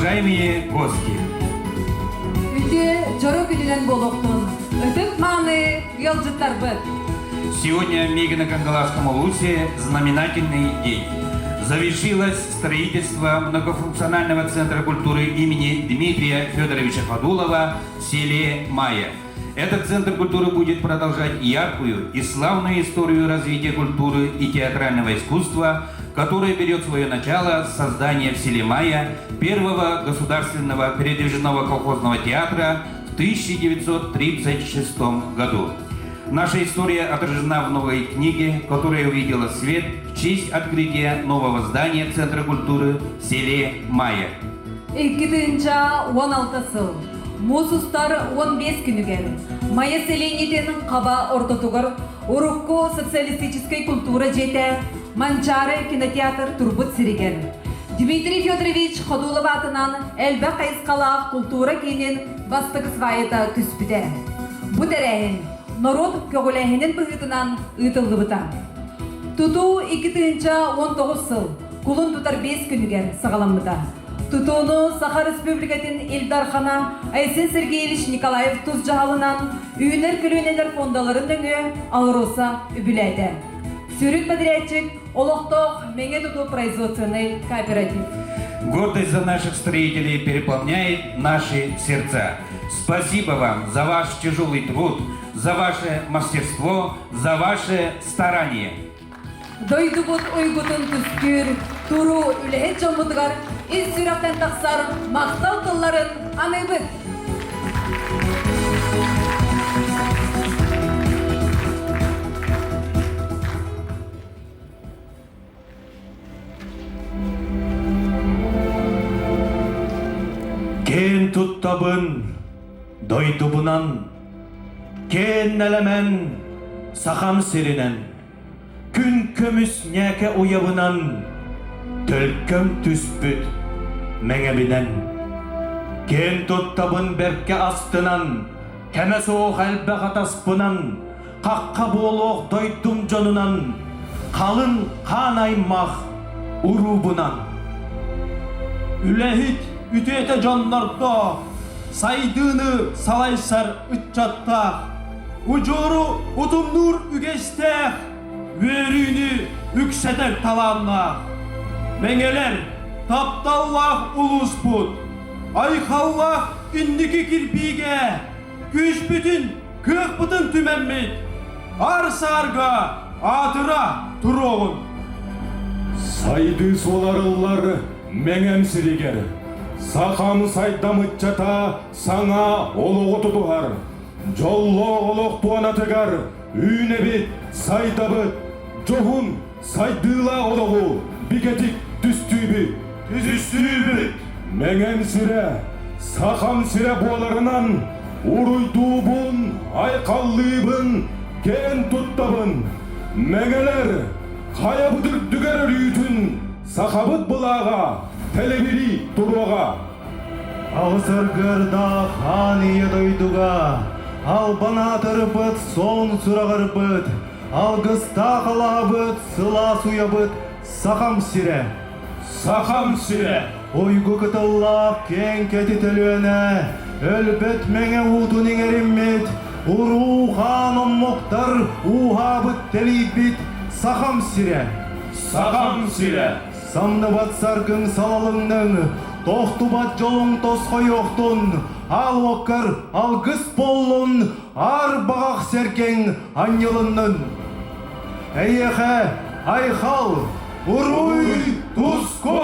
Уважаемые гости, сегодня в Мегино-Кангаласском улусе знаменательный день. Завершилось строительство многофункционального центра культуры имени Дмитрия Федоровича Фадулова в селе Майя. Этот центр культуры будет продолжать яркую и славную историю развития культуры и театрального искусства, которая берет свое начало с создания в селе Майя первого государственного передвижного колхозного театра в 1936 году. Наша история отражена в новой книге, которая увидела свет в честь открытия нового здания Центра культуры в селе Майя. Мусустар 15 күнігер. Майя селенетенің қаба ортотуғыр Урукко социалистической культура жете Манчары кинотеатр турбут сиреген. Дмитрий Федорович Ходулов атынан әлбә қайысқалақ культура кейінен бастығы свайыта түспіде. Бұ дәрәйін народ көгіләйінен бұғытынан ұйтылғы бұта. Туту 2-19 сыл, кулын тұтар 5 күнігер сағаламыда. Тутуну Саха Республикатын Илдархана Айсен Сергеевич Николаев туз жағалынан үйінер күлінелер фондаларын дөңі алыроса үбіләйді. Сюрик подрядчик Олохтох Менге Туту производственный кооператив. Гордость за наших строителей переполняет наши сердца. Спасибо вам за ваш тяжелый труд, за ваше мастерство, за ваше старание. Дойдубут ойгутун түскүр, туру үлехет жомбудгар, из сүрақтан тақсар мақтал тылларын аныбыт. Кен туттабын, дойдубунан, кен нәлемен, сахам сиринен, күн көміс нәке уябынан, төлкім түспүт мәңәбінен. Кен туттабын берке астынан, кәмә соғ әлбә қатаспынан, қаққа болуқ дойдум жонынан, қалын қан аймақ урубынан. Үләхит үтеті жанларда, сайдыны салайсар үтчатта, ұжору ұтымнур үгестәқ, өріні үксәдер таланна. Мәңелер тапталлах улус бұд, айқаллах үннікі кірпиге, күш бүтін, көк бұтын түмәммет, арсарға атыра тұроғын. Сайды соларылар мәңәм сірегер, сақам сайдамытчата саңа олығы тұтуғар, жоллы олық туана тегар, үйіне бет сайдабыт, жоғын сайдыла олығы, бігетік түстүйбі, мәңәм сірі, сақам сірі боларынан, ұруйдуыбын, айқаллыбын, кен тұттабын, мәңелер, қая бұдыр дүгер үйітін, сақабыт бұлаға, тәлебері тұруға. Ағысыр ғырда қаныя дойдуға, ал банатыр бұд, сон сұрағыр бұд, ал ғыста қала бұд, сыла суя бұд, сақам сірі. Сақам сірі. Ойгу кытыллақ кен кеті төлөне, өлбет мәңе ұтының әріммет, ұру ханым мұқтар, уға бұд тәлейт бит, сақам сірі. Сақам сірі. Самны батсаргың салалыңның, тоқты бат жолың тосқой оқтын, ал оқыр, ал ғыс болын, ар бағақ серкен аньылының. Әйеқе, айқал, ұруй, тұсқо!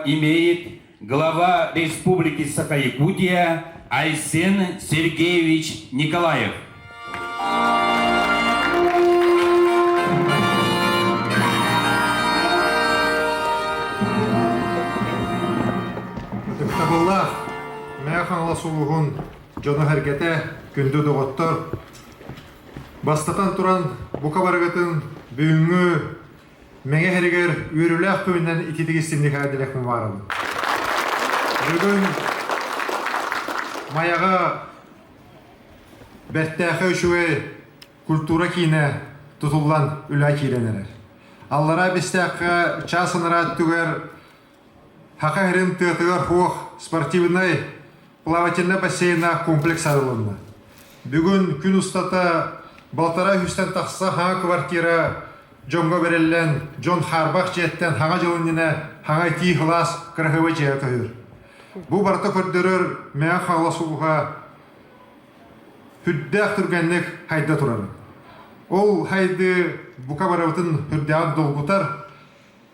имеет глава Республики Саха-Якутия Айсен Сергеевич Николаев. Тахтабылла, мәханла сулуғын жоны әргеті күнді доғыттыр. Бастатан туран бұқа барығытын бүйіңі мәңе әрігер үйірілі ақпөйінен итетігістемдік әділікмін барым. Бүгін маяға бәттәқі үшуе культура кейіне тұтылған үлі кейленерер. Аллара бістәқі часынырат түгер Хакахрин тыгар хух спортивный плавательный бассейна комплекс арылынды. Бүгін күн ұстата Балтара хүстен тақса хаңа квартира жонға берелен Джон Харбақ жеттен хаңа жылынына хаңа tii хылас кірхывы жия көйір. Бұл барта көрдірір мәң қағыласуға хүддәқ түргенлік хайда тұрары. Ол хайды бұқа барабытын хүддәғын долгутар,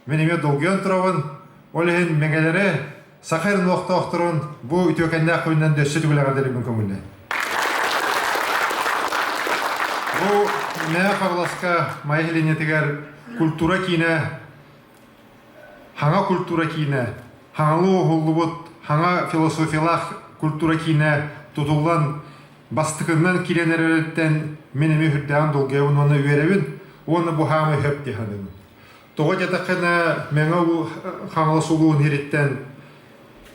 менеме долгион тұрауын, Олеген меңелері сақайрын оқты оқтырын бұл үтөкенде қойынан дөсі түгілі ғадырығын көмілі. Бұл мәң қағыласқа майхелене тегер культура кейіне, хаңа культура кейіне, хаңалу оғылы бұд, хаңа философиялақ культура кейіне тұтылған бастықынан кейленеріліктен менеме хүрдәғын долгеуін оны үйеревін, оны бұхамы хөп дехадығын. Тоға жатақына мәңі қаңылы сұлуын ереттен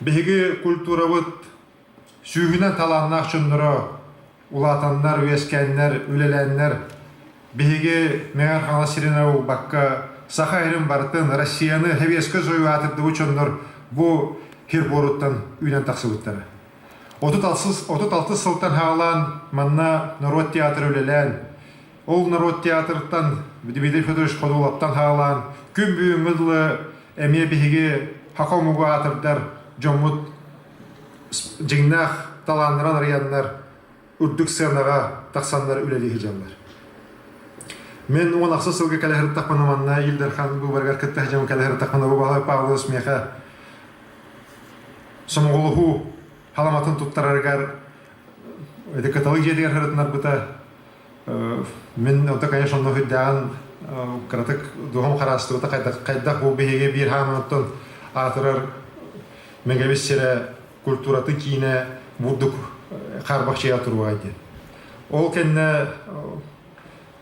бейгі культура бұд сүйгінен таланнақ шындыры улатандар, өескәннер, өлеләннер бейгі мәңір қаңылы сирена ол баққа сақа әрін бартын Россияны хәвескі зойу атырды бұчындар бұл херборуттан үйден тақсы бұттары. 36 сылтан хағалан манна народ театр өлелән. Ол народ театртан Дмитрий Федорович Ходулаптан хағалан күн бүйімідлі әме бейге хақамуға атырдар жомут жыңнақ таландыран арыянлар үрдік сырнаға тақсандар үлелігі жаллар. Мен 10 сылғы кәләхірі тақпаныманна Илдар хан бұл барғар кітті жамын кәләхірі тақпаны бұл бағай Павлос меха сомғылығы халаматын тұттарарғар каталог жедігер хырытынар бұта мен онда, конечно, но хүддәғын кратык дұғым қарасты бұта қайдақ бұл бейге бір хамынттың атырар мәңгәбессері культураты кейіне бұрдық қарбақшай атыруға айды. Ол кәнне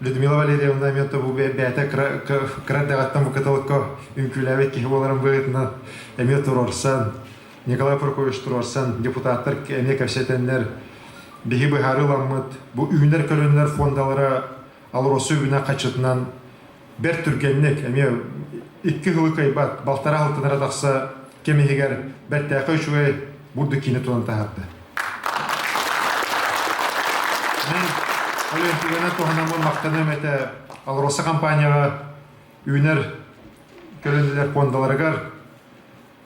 Людмила Валерьевна мен бұл бәйті краддағаттан бұл каталогқа үмкіләвет кейі боларын бұғытына әме тұрарсан, Николай Прокофьевич тұрарсан, депутаттар әме кәпсетенлер бейгі бұйхары ламыд, бұл үйінер көлінер фондалары алыросы үйіне қачытынан бәр түргеннік, әме 2 ғылы қайбат, балтара алтынара тақса кемегер бәр тәқі үшуай бұрды кейіні тұнан тағарды. Мен олен түгені тұғынамын мақтаным әті алыросы компанияға үйінер көлінер фондаларығар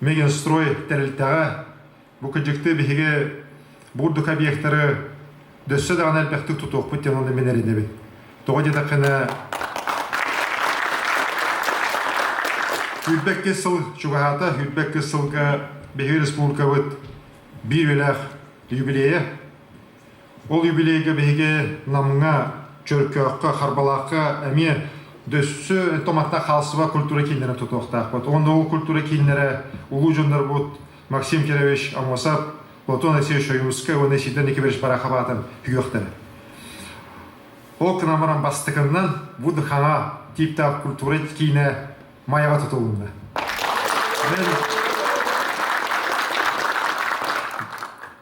меген строй тәрілтіға бұл күджікті бейгі Бурдук объекттары дөссі даған әлбәқтік тұтуқ бұттен оны мен әріне бет. Тоға дедақына Хүлбәкке сыл чуғағата, Хүлбәкке сылға Бейгі республика бұд бір өләқ юбилейі. Ол юбилейге бейгі намыңа, чөркөққа, қарбалаққа, әме дөссі томатта қалсыва культура кейінлері тұтуқтақ бұд. Онда ол культура кейінлері ұлу жондар бұд Максим Керевич Амосап Платон Алексеевич Шоймусқа, оны сиден екі беріш бара қабатын үйіқтері. Ол кінамыран бастықыннан бұды қаңа типтап культура кейіне маяға тұтылынды.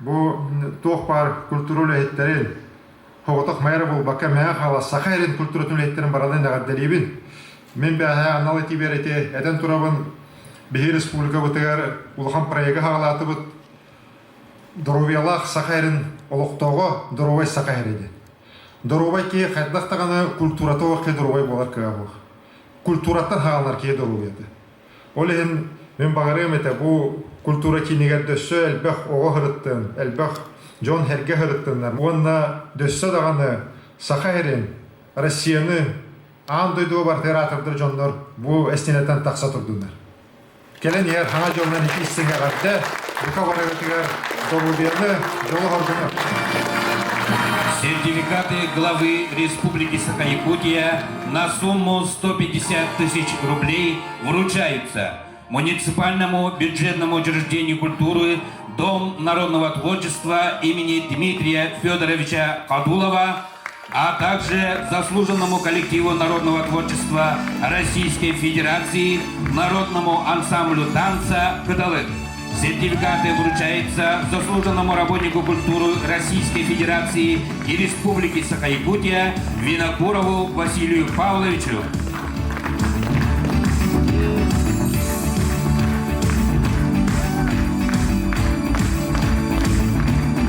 Бұл тоқ бар культура өлееттерін хоғытық майры бұл баққа мәңі қала сақайрын культура өлееттерін баралайын дағаддалейбін. Мен бәғі аналы тибереті әден тұрабын Бейгі республика бұтығар ұлған проегі қағалаты бұд Доровиялақ сақайрын олықтауға доровай сақайр еді. Доровай кей қайдақтағаны культуратауға кей доровай болар кіға Культураттан хағалар кей доровай еді. Ол ең мен бағарым әті бұл культура кейінігер дөссі әлбәқ оға ғырыттын, әлбәқ жон әрге ғырыттынлар. Онына дөссі дағаны сақайрын Россияны ан дойдуы бар театрдыр жонлар бұл әстенеттен тақса тұрдыңдар. Келен yer hana jolundan iki issinge katı. Buka baragatigar Dolubiyarlı jolu horgunu. Сертификаты главы Республики Саха-Якутия на сумму 150 тысяч рублей вручаются муниципальному бюджетному учреждению культуры Дом народного творчества имени Дмитрия Федоровича Кадулова, а также заслуженному коллективу народного творчества Российской Федерации, народному ансамблю танца «Каталык». Сертификаты вручаются заслуженному работнику культуры Российской Федерации и Республики Саха-Якутия Винокурову Василию Павловичу.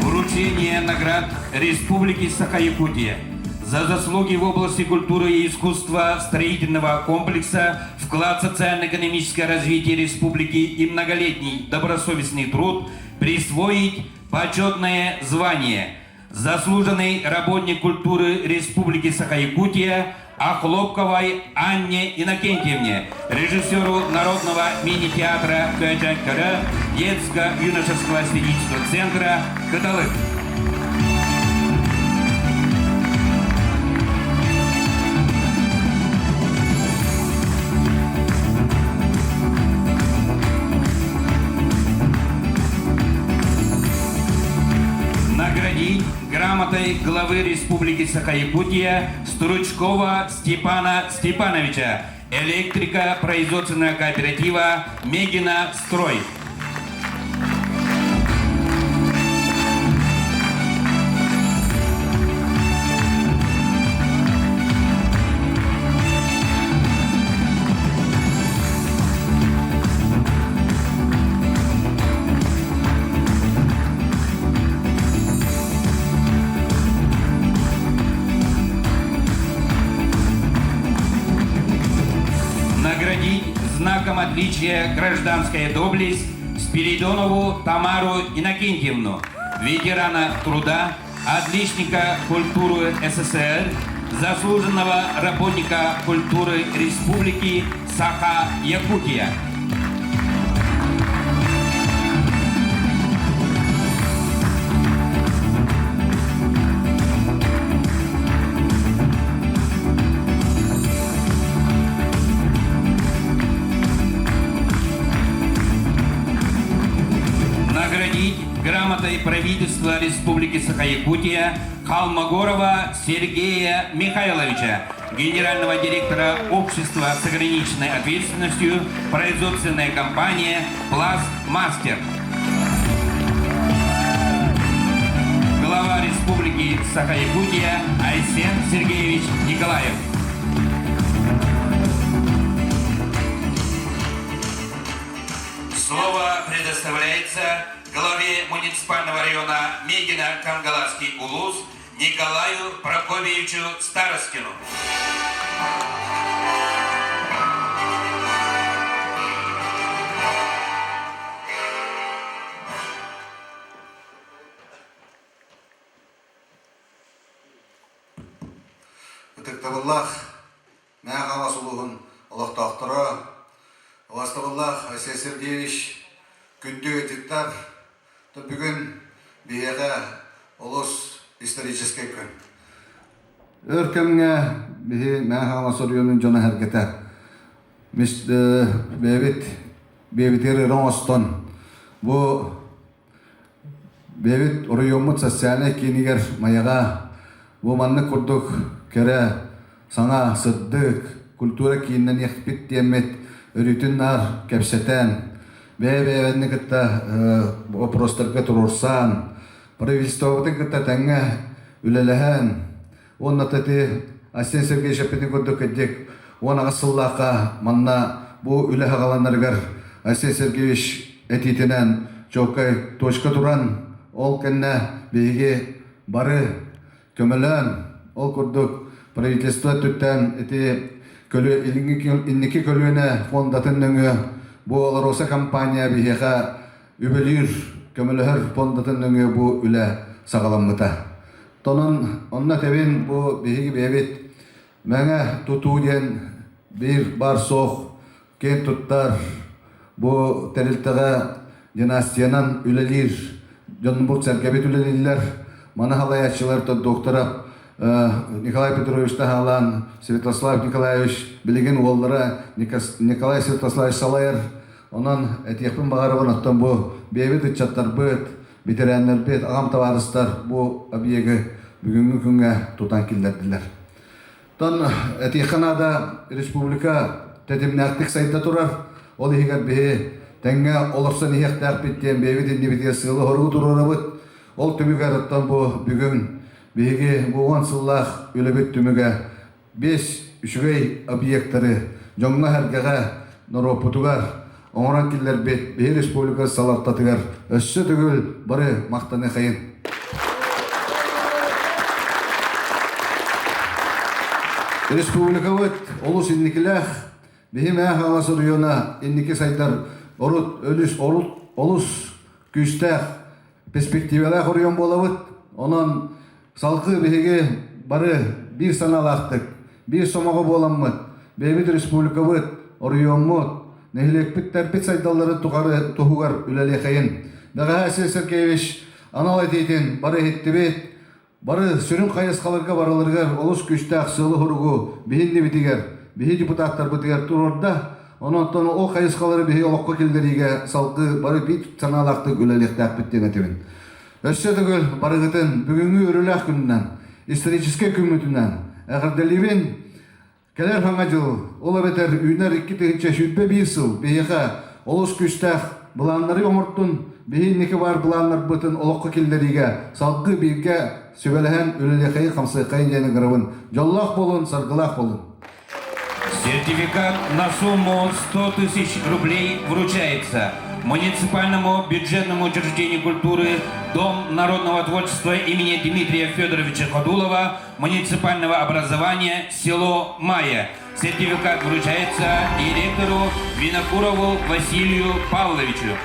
Вручение наград Республики Саха-Якутия за заслуги в области культуры и искусства строительного комплекса, вклад в социально-экономическое развитие республики и многолетний добросовестный труд присвоить почетное звание заслуженный работник культуры Республики Саха-Якутия Охлопковой Анне Иннокентьевне, режиссеру Народного мини-театра Качакара детско-юношеского сценического центра «Каталык». Наградить грамотой главы Республики Саха-Якутия Стручкова Степана Степановича, электрика производственного кооператива «Мегина Строй». Наградить знаком отличия «Гражданская доблесть» Спиридонову Тамару Иннокентьевну, ветерана труда, отличника культуры СССР, заслуженного работника культуры Республики Саха-Якутия. Наградить грамотой правительства Республики Саха-Якутия Холмогорова Сергея Михайловича, генерального директора общества с ограниченной ответственностью, производственная компания «Пластмастер». Глава Республики Саха-Якутия Айсен Сергеевич Николаев. Слово предоставляется главе муниципального района Мегина-Кангаласский улус Николаю Прокопьевичу Старостину. Тыктабыллах, мәғала сұлығын Аллах Вастабаллах Айсен Сергеевич күнді өтіттар бүгін бияға олыс исторический күн. Өркемге бихи мәғала сұлығының жона әргеті. Бебитері Роңостон. Бұл бебит ұрыйомыт социальный кенігер маяға. Бұл манны күрдік кәрі саңа сыддық культура кейіннен еқпет демет өрүтүн нар кепсетен бәйбәйвәнні кітті опростарға тұрурсан правительствоватын кітті тәңі үлеләһән онна тәті Айсен Сергей Шапетін көрді кәдек оны ғасыллаққа манна бұл үлі ғаланарғар Айсен Сергеевич әтетінен жоқай точка тұран ол кәнне бейге бары көмілін ол көрдік правительство түттен әті инники көлүнө фондатын нөңө бу Олороса компания бихега үбөлүр көмөлөр фондатын нөңө бу үлө сагаламыта. Тонун онна тебин бу бихиги бебит мәңе тутуден бир бар соқ кен туттар бу терилтеге династиянан үлелир, Жонбург сәркебет үлелилер, мана халаячылар то докторап, Николай Петрович Тахалан, Святослав Николаевич билеген уоллара Николай Святославович Салайыр, онан этияқпен бағарыбын оттан бу бейбет үтчаттар бөт, ветерандар бет, ағам таварыстар бу объегі бүгінгі күнге тутан келдерділер. Тон этияқанада республика тәтімнәқтік сайта тұрар, ол егер бейі тәңге олықсан ияқтақ беттен бейбет инді сылы хорғы тұрары бұд, ол түмігер оттан бу бүгін бейге буған сыллақ өлебет түміге 5 үшігей объекттары жоңна әргеға Норопутугар оңыран келдер бет бей республика салаттатығар өссі түгіл бары мақтаны қайын. Республика өт олыс инникіләқ бейім әқ аласы района инники сайтар олыс күстәқ перспективалақ район болавыд. Онан салқы бейге бары бір саналақтық, бір сомағы боламыд, бейбіт республика өт районмыд, нехилекпіт тәрпет сайдалары тұғығар үләлі қайын. Даға әсел Сәркевич аналай дейтін бары еттібет, бары сүрін қайысқаларға бараларға олыс күштәқ сылы ғұрғы бейінді бітігер, бейі депутаттар бітігер тұрорда, онаттан ол қайысқалары бейі олыққа келдеріге салқы бары бейт саналақтық үләлі тәппеттен әтімен. Өссе түгіл барығытын бүгінгі үріләқ күнінен, исторический күмітінен, әғірделівен кәлер хаңа жыл, ол әбетер үйнер 2-3 сыл бейіға олыс күштәқ бұланлары омырттын, бейіннекі бар бұланлар бұтын олыққа келдеріге салқы бейге сөбеліген үлілеқайы қамсайқайын және ғырывын. Жоллақ болын, сарғылақ болын. Сертификат на сумму 100 000 рублей вручается муниципальному бюджетному учреждению культуры Дом народного творчества имени Дмитрия Федоровича Ходулова, муниципального образования село Майя. Сертификат вручается директору Винокурову Василию Павловичу.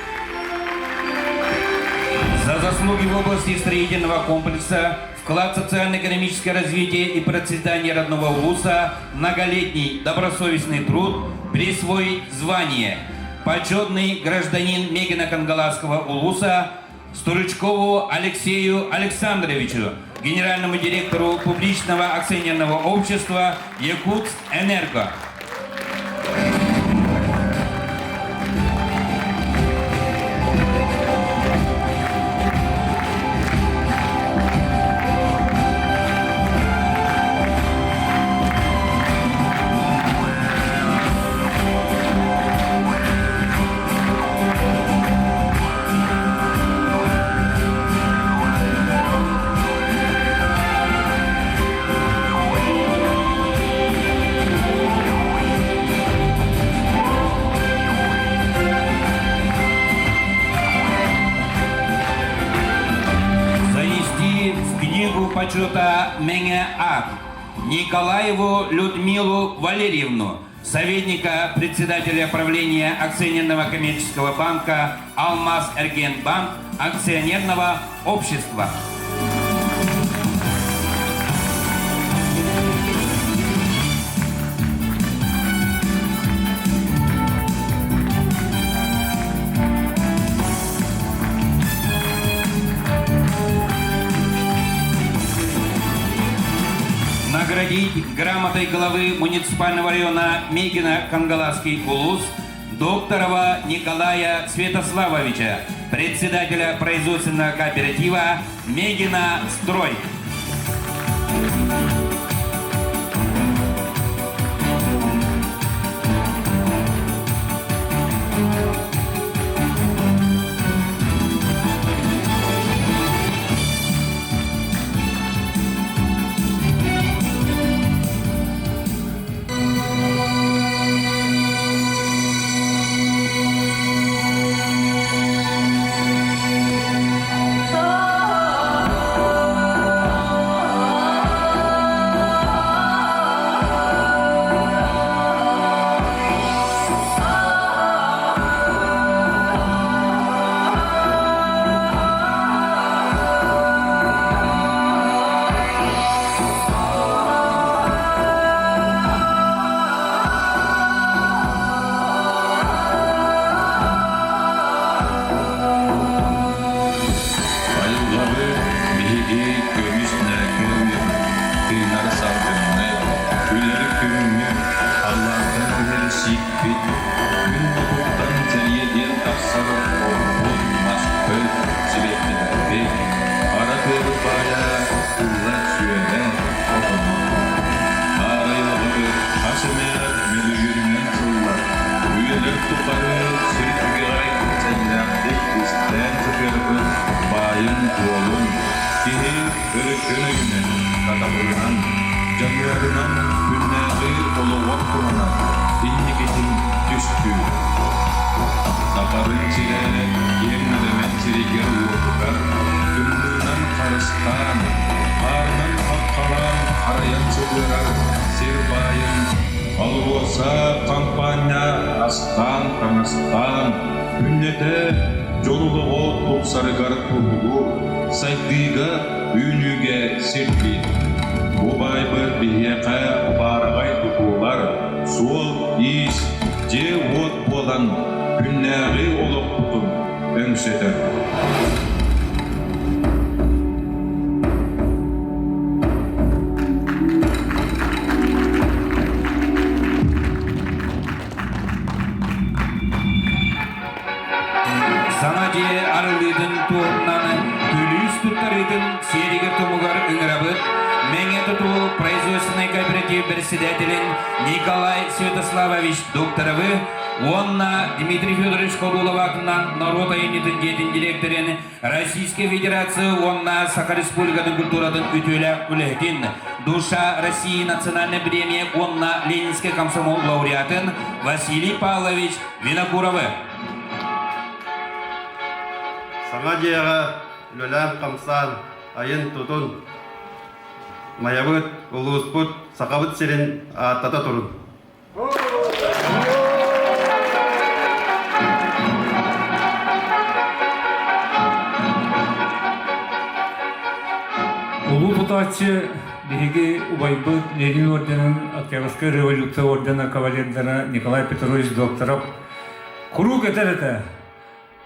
За заслуги в области строительного комплекса, вклад в социально-экономическое развитие и процветание родного улуса, многолетний добросовестный труд, присвоить звание почетный гражданин Мегино-Кангаласского улуса Сторычкову Алексею Александровичу, генеральному директору публичного акционерного общества «Якутск-Энерго». Почета Мене Ак Николаеву Людмилу Валерьевну, советника председателя правления акционерного коммерческого банка «Алмаз Эргенбанк» акционерного общества. Наградить грамотой главы муниципального района Мегино-Кангаласский улус Докторова Николая Святославовича, председателя производственного кооператива «Мегино-Строй». Könüyünden, katapırından, canlarından, günleri oluvat kurana, dinliketin düştü. Sakarın çile, yenmemen çiliger uğurlar, gümrüğünden karışkan, karnın hakkalan, arayan çıkırar, sirbayın, alvosa kampanya, astan, kanastan, ünnete, joluluğu topsarı garıp kurulu, saygıga, ünüge sirki. Bu baybı bihiyaka baragay tutular, sol, iş, je vot bolan, günleri olup tutun, öngseter. Sanaji arılydın tuğumnanı tülüs tuttarıydın серигер тумугар ыңырабыт меңе тутуу производственный кооператив председателин Николай Святославович Докторовы, онна Дмитрий Федорович Ходулов атынан народ айнетін жетин директорин Российской Федерации, онна Саха Республикатын культурадын үтөлі үлехтин Душа России национальной премия, онна Ленинский комсомол лауреатын Василий Павлович Винокуровы. Саңа жияға лөләм қамсан, айын тұтын, маябыт, ұлғызбыт, сақабыт серін аттата тұрын. Улу тутачы биһиги убайбыт Ленин орденин, Октябрьская революция ордена кавалердары Николай Петрович Докторов куру кетерете.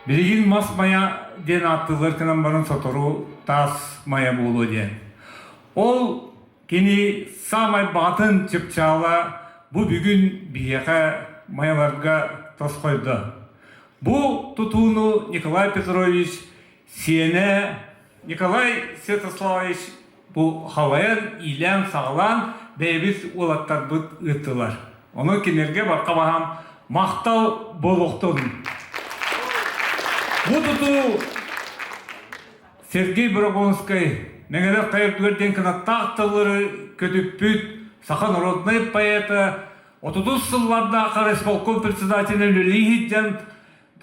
Билигин мас мая ден аттылар кынан барын сотору тас мая болу ден. Ол кини самай батын чыпчала бу бүгүн бияка маяларга тос койду. Бу тутууну Николай Петрович сиене Николай Святославович бу халаян илен сағалан бейбіз олаттар бұд ұттылар. Оны кенерге баққа бағам мақтал болуқтын. Бу туту Сергей Брагонский меңелер қайырдуерден кіна тақтылары көтіппіт сақа народный поэта 30 сылларда Ақа Респолком председателі Люлихидден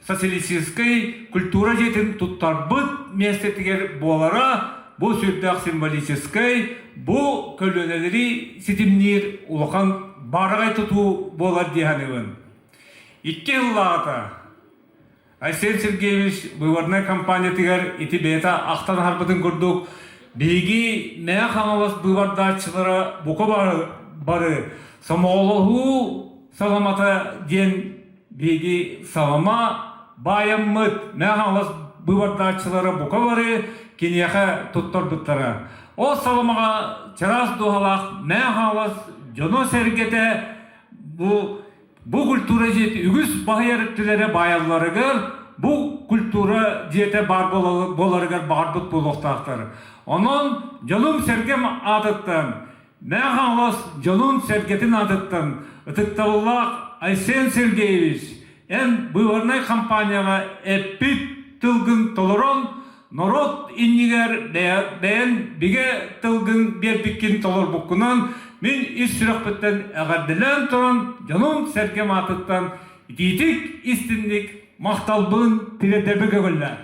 социалистической культура жетін туттарбыт местетігер болара, бұл сүрдақ символической, бұл көлөнелері сетімнер улақан барғай тұту болар дегенігін. 2 жыллағата Айсен Сергеевич бұйварнай компания тігер еті бета ақтан харбытын көрдік. Бейгі мәя қаңалас бұйвардачылары бұқы бары самоғылығы саламата ден бейгі салама байыммыт мәя қаңалас бұйвардачылары бұқы бары кенеяқа тұттар бұттары. О саламаға чарас дұғалақ мәя қаңалас жоно сәргеті bu kultura jet ügüs bahayarıktılere bayallarıgır, bu kultura jete bar bolarıgır barbut buluqtaqtır. Onun Jolun Sergem adıttın, Meğalas Jolun Sergetin adıttın, Itıktavullah Aysen Sergeyevich, en buyvarnay kampanyaya epit tılgın toluron, Norot inniger beğen bige tılgın bir bikin tolur bukunan, Min iş sürüqbitten əğərdilen turan Jolun Sergem atıttan ditik istinlik maqtalbın tiretebi gögüller.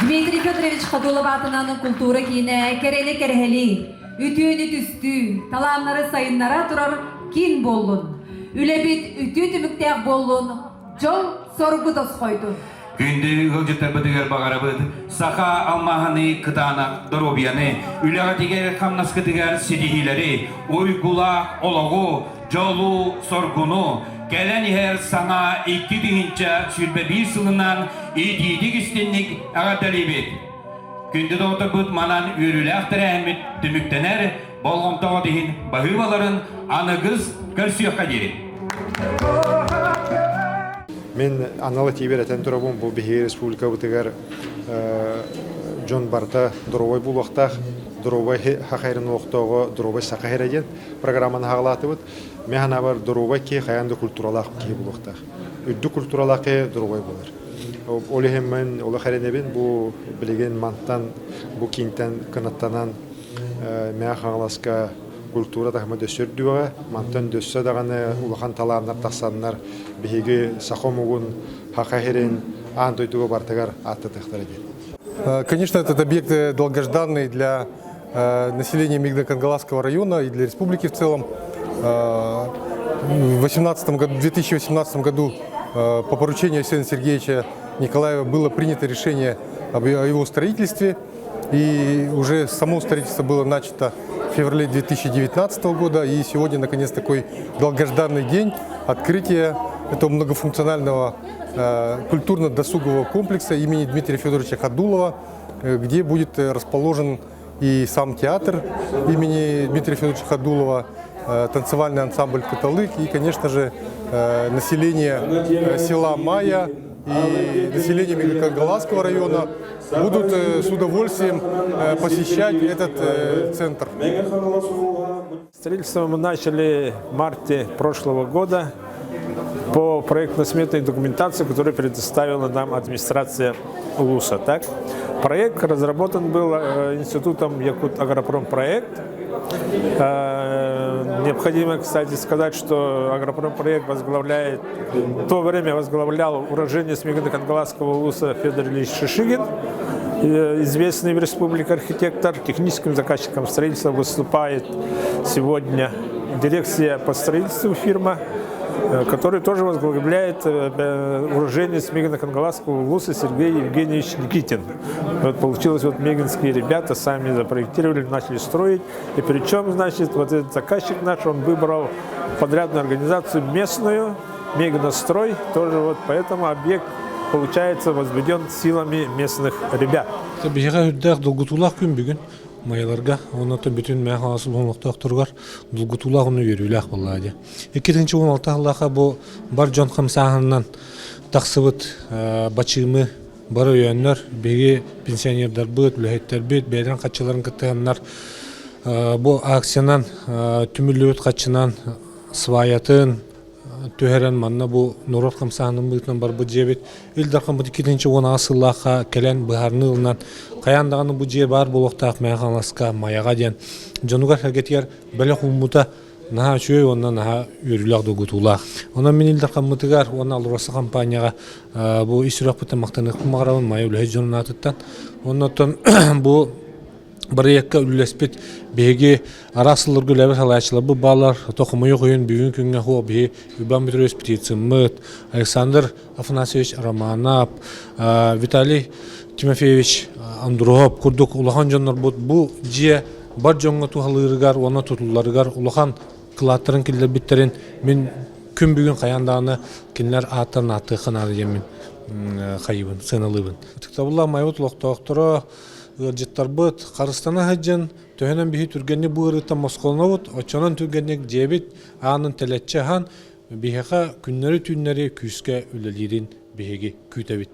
Дмитрий Федорович Ходулов атынан культура кийine керели керхели, ütüünü түстү, таламнары сайыннара турар кин боллун. Үлебит үтү түмүктәк боллун, жол соргу дос койду. Күнді ғылжыттар бұдығыр бағарабыд, сақа алмағаны қытанақ дұробияны, үліға тегер қамнасқы тігер седихилері, ойгула олығы, жолу соргуну, кәлін ер саңа 2 дүйінчә сүрбе 1 сылынан идейдік істеннік ағаталебет. Күнді доғыты бұд манан өрілі ақтыр әмет түміктенер, болғымтаға дейін бағываларын анығыз көрсіяққа дерін. Мен аналы тиберетен турабун бу Бехи Республика бутыгар Джон Барта дровой булуқтақ, дровой хақайрын оқтауғы дровой сақайреген программаны хағылаты бұд. Механа бар дровой ке қаянды культуралақ ке булуқтақ. Үдді культуралақ ке дровой болар. олехеммен ола харенебин бу билеген мантан бу кинтен кынаттанан мяхаласка культура тахма дөсөрдүгө мантан дөссө даганы улахан талааннар тахсаннар биһиги сахомугун хакахерин антойдуго бартагар аттатыктар эди. Конечно, этот объект долгожданный для населения Мигдо-Кангаласского района и для республики в целом. В 2018 году по поручению Арсения Сергеевича Николаева было принято решение о его строительстве. И уже само строительство было начато в феврале 2019 года. И сегодня, наконец, такой долгожданный день открытия этого многофункционального культурно-досугового комплекса имени Дмитрия Федоровича Ходулова, где будет расположен и сам театр имени Дмитрия Федоровича Ходулова, танцевальный ансамбль «Каталык» и, конечно же, население села Майя и население Мигдо-Кангаласского района будут с удовольствием посещать этот центр. Строительство мы начали в марте прошлого года по проектно-сметной документации, которую предоставила нам администрация УЛУСа. Так? Проект разработан был институтом Якут-Агропромпроект. Необходимо, кстати, сказать, что Агропромпроект возглавляет, в то время возглавлял уроженец Мигдо-Кангаласского УЛУСа Федор Ильич Шишигин, известный в республике архитектор. Техническим заказчиком строительства выступает сегодня дирекция по строительству фирма, который тоже возглавляет уроженец Мигдо-Кангаласского УЛУСа Сергей Евгеньевич Никитин. Вот получилось, вот мегинские ребята сами запроектировали, начали строить. И причем, значит, вот этот заказчик наш, он выбрал подрядную организацию местную, Мегинострой, тоже вот поэтому объект, получается, возведен силами местных ребят. Майаларга, онато бүтүн мэ хасыл онлоктоктургар дулгутулагыны үйрүлак буллади. 2016 бу бар жон хамсаһыннан таксыбыт бачымы бар өйөннөр беги пенсионердар быт, үлөһөттөр бит, бедрен катчыларын кыттыганнар бу акциянан түмүлүбүт катчынан сваятын төһәрән манна бу нурот хамсаһынын бытынан бар бу жебит илдар хамбыт 2016 келен быһарнылынан каяндаганы бу жер бар болохтаак мәхаласка маяга ден жонугар хагетер беле хумута наха чөй онна наха үрүлак дугутулак онан мен илдар хаммытыгар онна алроса компанияга бу исрак бутан мактанык магарабын мая үле жоннатыттан оннотон бу Барыякка үллеспет беги арасылыр гүләбе салайчылар бу балар токумы югын бүгүн күнгө хобби Иван Петрович Птицымыт, Александр Афанасьевич Романов, Виталий Тимофеевич Андропов курдук улахан жоннор бу же бар жонго тухалырыгар, оны тутуларыгар улахан кылаттырын килдер биттерин мен күн бүгүн каяндаганы кинлер аттан атыхын арыемин хайыбын сыналыбын. Тиктабулла майот локтоктора Жеттарбыт, Қарыстана хаджан, төһенен бихи түргенне буырыта Москолновут, очонан түргенне жебит, анын телетче хан, бихеха күннері түннері күске үлелерин бихеги күйтебит.